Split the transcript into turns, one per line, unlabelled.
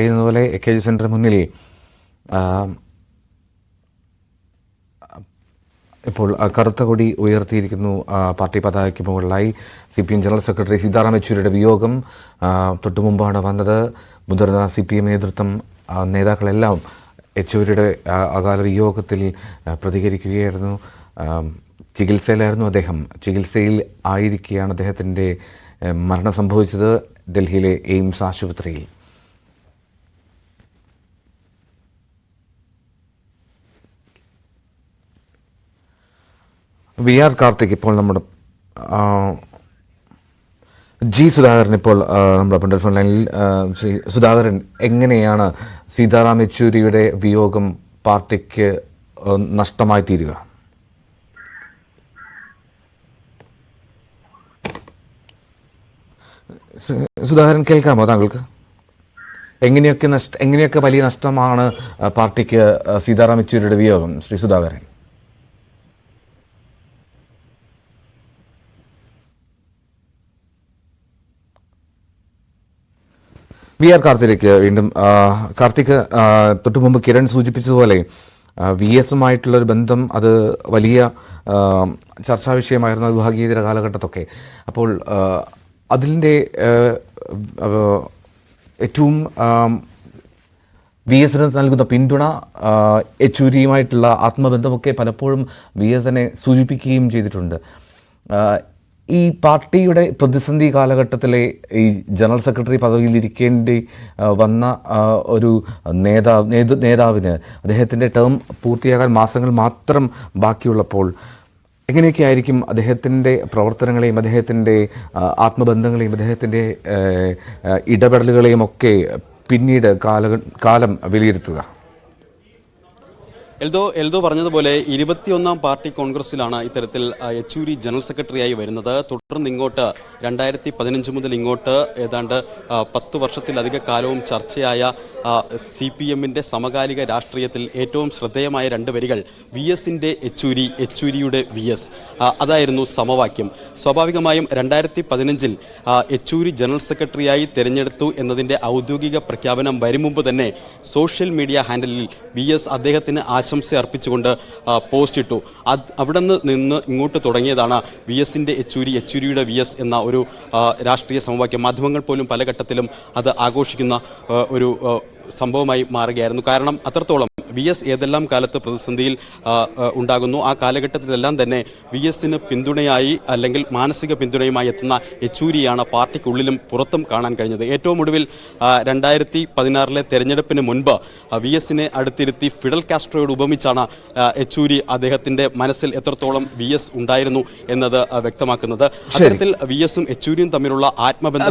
എന്നതുപോലെ KG സെന്ററിന് മുന്നിൽ ഇപ്പോൾ കറുത്ത കൊടി ഉയർത്തിയിരിക്കുന്നു. പാർട്ടി പതാകയ്ക്ക് മുകളിലായി CPM ജനറൽ സെക്രട്ടറി സീതാറാം യെച്ചൂരിയുടെ വിയോഗം തൊട്ടുമുമ്പാണ് വന്നത്. മുതിർന്ന CPM നേതൃത്വം നേതാക്കളെല്ലാം യെച്ചൂരിയുടെ അകാല വിയോഗത്തിൽ പ്രതികരിക്കുകയായിരുന്നു. ചികിത്സയിലായിരുന്നു അദ്ദേഹം. ചികിത്സയിൽ ആയിരിക്കെയാണ് അദ്ദേഹത്തിൻ്റെ മരണം സംഭവിച്ചത് ഡൽഹിയിലെ എയിംസ് ആശുപത്രിയിൽ. VR കാർത്തിക് ഇപ്പോൾ നമ്മുടെ സുധാകരൻ ഇപ്പോൾ നമ്മുടെ ടെലിഫോൺ ലൈനിൽ. ശ്രീ സുധാകരൻ, എങ്ങനെയാണ് സീതാറാം യെച്ചൂരിയുടെ വിയോഗം പാർട്ടിക്ക് നഷ്ടമായി തീരുക? സുധാകരൻ, കേൾക്കാമോ താങ്കൾക്ക്? എങ്ങനെയൊക്കെ വലിയ നഷ്ടമാണ് പാർട്ടിക്ക് സീതാറാം യെച്ചൂരിയുടെ വിയോഗം? ശ്രീ സുധാകരൻ. VR കാർത്തിക് വീണ്ടും. കാർത്തിക്, തൊട്ടു മുമ്പ് കിരൺ സൂചിപ്പിച്ചതുപോലെ VSുമായിട്ടുള്ളൊരു ബന്ധം അത് വലിയ ചർച്ചാ വിഷയമായിരുന്നു വിഭാഗീയതയുടെ കാലഘട്ടത്തൊക്കെ. അപ്പോൾ അതിൻ്റെ ഏറ്റവും VSന് നൽകുന്ന പിന്തുണ, യെച്ചൂരിയുമായിട്ടുള്ള ആത്മബന്ധമൊക്കെ പലപ്പോഴും VSനെ സൂചിപ്പിക്കുകയും ചെയ്തിട്ടുണ്ട്. ഈ പാർട്ടിയുടെ പ്രതിസന്ധി കാലഘട്ടത്തിലെ ഈ ജനറൽ സെക്രട്ടറി പദവിയിലിരിക്കേണ്ടി വന്ന ഒരു നേതാവിന് അദ്ദേഹത്തിൻ്റെ ടേം പൂർത്തിയാകാൻ മാസങ്ങൾ മാത്രം ബാക്കിയുള്ളപ്പോൾ എങ്ങനെയൊക്കെ ആയിരിക്കും അദ്ദേഹത്തിൻ്റെ പ്രവർത്തനങ്ങളെയും അദ്ദേഹത്തിൻ്റെ ആത്മബന്ധങ്ങളെയും അദ്ദേഹത്തിൻ്റെ ഇടപെടലുകളെയും ഒക്കെ പിന്നീട് കാലം വിലയിരുത്തുക?
എൽദോ പറഞ്ഞതുപോലെ 21ാം പാർട്ടി കോൺഗ്രസിലാണ് ഇത്തരത്തിൽ യെച്ചൂരി ജനറൽ സെക്രട്ടറിയായി വരുന്നത്. തുടർന്ന് ഇങ്ങോട്ട് 2015 മുതൽ ഇങ്ങോട്ട് ഏതാണ്ട് 10 വർഷത്തിലധിക കാലവും ചർച്ചയായ CPMന്റെ സമകാലിക രാഷ്ട്രീയത്തിൽ ഏറ്റവും ശ്രദ്ധേയമായ 2 വരികൾ VSന്റെ യെച്ചൂരി, യെച്ചൂരിയുടെ VS, അതായിരുന്നു സമവാക്യം. സ്വാഭാവികമായും 2015 യെച്ചൂരി ജനറൽ സെക്രട്ടറിയായി തിരഞ്ഞെടുത്തു എന്നതിൻ്റെ ഔദ്യോഗിക പ്രഖ്യാപനം വരും മുമ്പ് തന്നെ സോഷ്യൽ മീഡിയ ഹാൻഡിലിൽ VS അദ്ദേഹത്തിന് ആശംസ അർപ്പിച്ചുകൊണ്ട് പോസ്റ്റ് ഇട്ടു. അവിടെ നിന്ന് ഇങ്ങോട്ട് തുടങ്ങിയതാണ് VSന്റെ യെച്ചൂരി, യെച്ചൂരിയുടെ VS എന്ന ഒരു രാഷ്ട്രീയ സമവാക്യം. മാധ്യമങ്ങൾ പോലും പല ഘട്ടത്തിലും അത് ആഘോഷിക്കുന്ന ഒരു സംഭവമായി മാറുകയായിരുന്നു. കാരണം അത്രത്തോളം VS ഏതെല്ലാം കാലത്ത് പ്രതിസന്ധിയിൽ ഉണ്ടാകുന്നു ആ കാലഘട്ടത്തിലെല്ലാം തന്നെ VSന് പിന്തുണയായി അല്ലെങ്കിൽ മാനസിക പിന്തുണയുമായി എത്തുന്ന യെച്ചൂരിയാണ് പാർട്ടിക്കുള്ളിലും പുറത്തും കാണാൻ കഴിഞ്ഞത്. ഏറ്റവും ഒടുവിൽ 2016 തെരഞ്ഞെടുപ്പിന് മുൻപ് VSനെ അടുത്തിരുത്തി ഫിഡൽ കാസ്ട്രോയോട് ഉപമിച്ചാണ് യെച്ചൂരി അദ്ദേഹത്തിൻ്റെ മനസ്സിൽ എത്രത്തോളം VS ഉണ്ടായിരുന്നു എന്നത് വ്യക്തമാക്കുന്നത്. അത്തരത്തിൽ VSും യെച്ചൂരിയും തമ്മിലുള്ള ആത്മബന്ധം